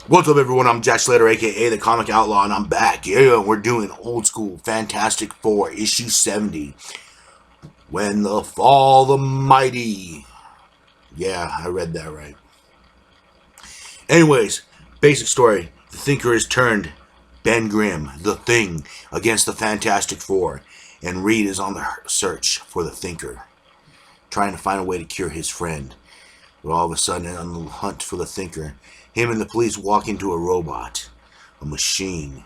What's up, everyone? I'm Jack Slater, aka the Comic Outlaw, and I'm back. Yeah, we're doing old school Fantastic Four, issue 70. When the Fall the Mighty. Yeah, I read that right. Anyways, basic story. The Thinker has turned Ben Grimm, the Thing, against the Fantastic Four, and Reed is on the search for the Thinker, trying to find a way to cure his friend. But all of a sudden, on the hunt for the Thinker, him and the police walk into a robot, a machine.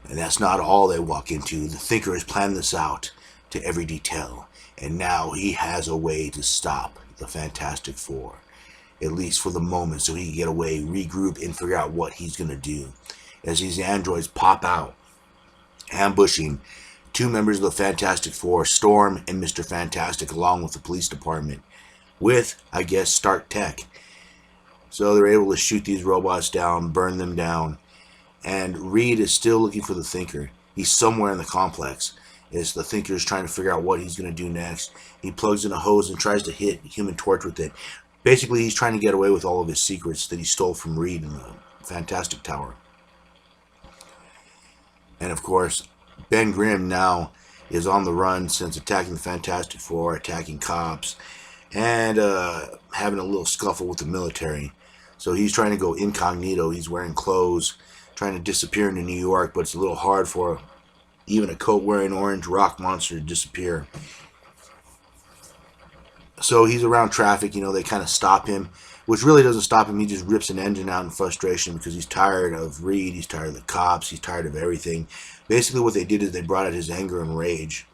And that's not all they walk into. The Thinker has planned this out to every detail, and now he has a way to stop the Fantastic Four, at least for the moment, so he can get away, regroup, and figure out what he's going to do. As these androids pop out, ambushing two members of the Fantastic Four, Storm and Mr. Fantastic, along with the police department, with, I guess, Stark Tech. So they're able to shoot these robots down, burn them down, and Reed is still looking for the Thinker. He's somewhere in the complex. As the Thinker is trying to figure out what he's going to do next, he plugs in a hose and tries to hit Human Torch with it. Basically, he's trying to get away with all of his secrets that he stole from Reed in the Fantastic Tower. And of course, Ben Grimm now is on the run since attacking the Fantastic Four, attacking cops, and having a little scuffle with the military. So he's trying to go incognito. He's wearing clothes, trying to disappear into New York, but it's a little hard for even a coat-wearing orange rock monster to disappear. So he's around traffic, they kind of stop him, which really doesn't stop him. He just rips an engine out in frustration because he's tired of Reed, he's tired of the cops, he's tired of everything. Basically what they did is they brought out his anger and rage.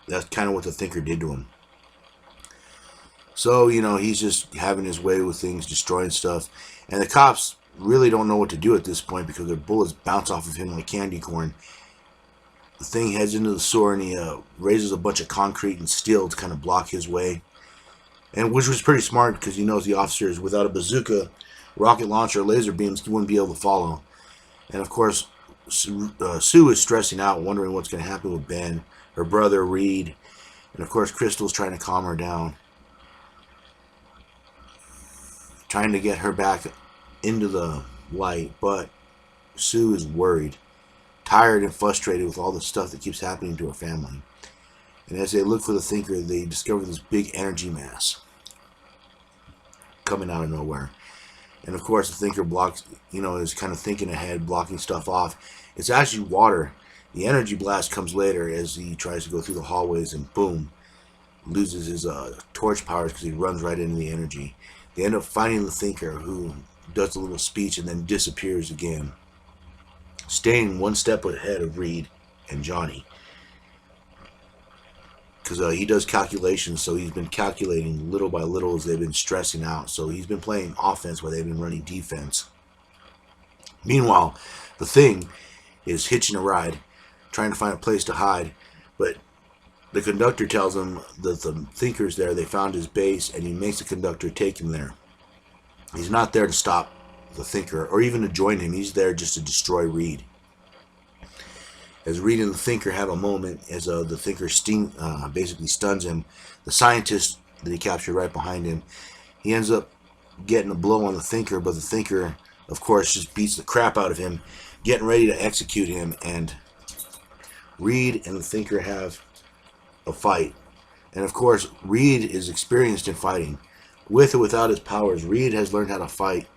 That's kind of what the Thinker did to him. So, he's just having his way with things, destroying stuff. And the cops really don't know what to do at this point because their bullets bounce off of him like candy corn. The Thing heads into the sewer and he raises a bunch of concrete and steel to kind of block his way. And which was pretty smart because he knows the officers, without a bazooka, rocket launcher, laser beams, he wouldn't be able to follow. And of course, Sue is stressing out, wondering what's going to happen with Ben, her brother, Reed. And of course, Crystal's trying to calm her down, trying to get her back into the light, but Sue is worried, tired and frustrated with all the stuff that keeps happening to her family. And as they look for the Thinker, they discover this big energy mass coming out of nowhere. And of course, the Thinker blocks, is kind of thinking ahead, blocking stuff off. It's actually water. The energy blast comes later as he tries to go through the hallways and boom, loses his torch powers because he runs right into the energy. They end up finding the Thinker, who does a little speech and then disappears again, staying one step ahead of Reed and Johnny. Because he does calculations, so he's been calculating little by little as they've been stressing out. So he's been playing offense while they've been running defense. Meanwhile, the Thing is hitching a ride, trying to find a place to hide, but the conductor tells him that the Thinker's there. They found his base, and he makes the conductor take him there. He's not there to stop the Thinker or even to join him. He's there just to destroy Reed. As Reed and the Thinker have a moment, as the Thinker basically stuns him, the scientist that he captured right behind him, he ends up getting a blow on the Thinker, but the Thinker, of course, just beats the crap out of him, getting ready to execute him, and Reed and the Thinker have a fight. And of course, Reed is experienced in fighting. With or without his powers, Reed has learned how to fight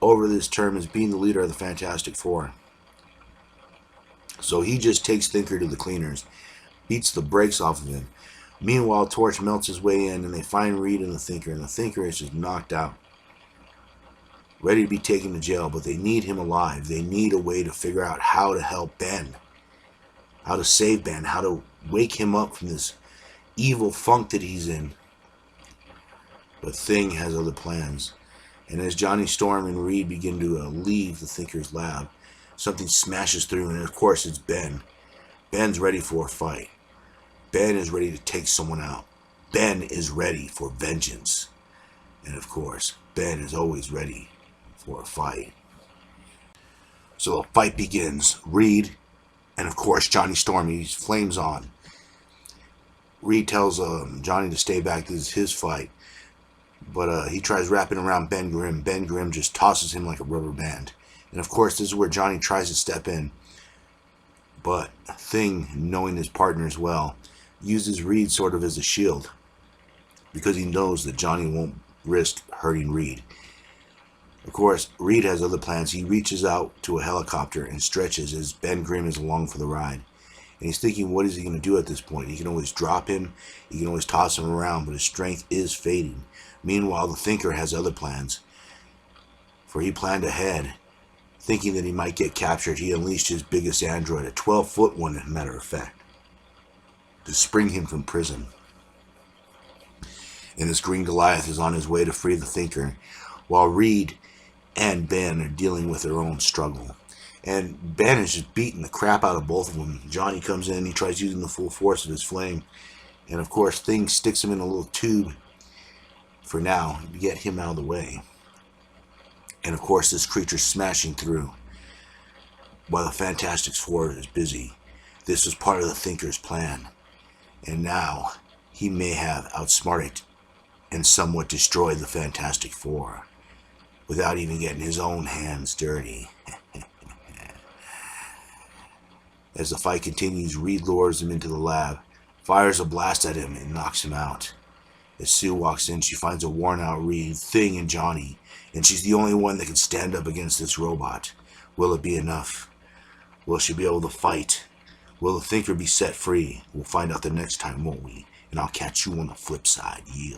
over this term as being the leader of the Fantastic Four. So he just takes Thinker to the cleaners, beats the brakes off of him. Meanwhile, Torch melts his way in, and they find Reed and the Thinker is just knocked out, ready to be taken to jail, but they need him alive. They need a way to figure out how to help Ben, how to save Ben, how to wake him up from this evil funk that he's in. But Thing has other plans. And as Johnny Storm and Reed begin to leave the Thinker's lab, something smashes through, and of course it's Ben. Ben's ready for a fight. Ben is ready to take someone out. Ben is ready for vengeance. And of course, Ben is always ready for a fight. So a fight begins. Reed and of course Johnny Storm, he's flames on. Reed tells Johnny to stay back. This is his fight. But he tries wrapping around Ben Grimm. Ben Grimm just tosses him like a rubber band. And of course, this is where Johnny tries to step in. But Thing, knowing his partners well, uses Reed sort of as a shield because he knows that Johnny won't risk hurting Reed. Of course, Reed has other plans. He reaches out to a helicopter and stretches as Ben Grimm is along for the ride. And he's thinking, what is he going to do at this point? He can always drop him, he can always toss him around, but his strength is fading. Meanwhile, the Thinker has other plans, for he planned ahead. Thinking that he might get captured, he unleashed his biggest android, a 12-foot one, as a matter of fact, to spring him from prison. And this Green Goliath is on his way to free the Thinker, while Reed and Ben are dealing with their own struggle. And Ben is just beating the crap out of both of them. Johnny comes in, he tries using the full force of his flame. And of course, Thing sticks him in a little tube for now to get him out of the way. And of course, this creature's smashing through while the Fantastic Four is busy. This was part of the Thinker's plan. And now, he may have outsmarted and somewhat destroyed the Fantastic Four without even getting his own hands dirty. As the fight continues, Reed lures him into the lab, fires a blast at him, and knocks him out. As Sue walks in, she finds a worn-out Reed, Thing, and Johnny, and she's the only one that can stand up against this robot. Will it be enough? Will she be able to fight? Will the Thinker be set free? We'll find out the next time, won't we? And I'll catch you on the flip side. Yeah.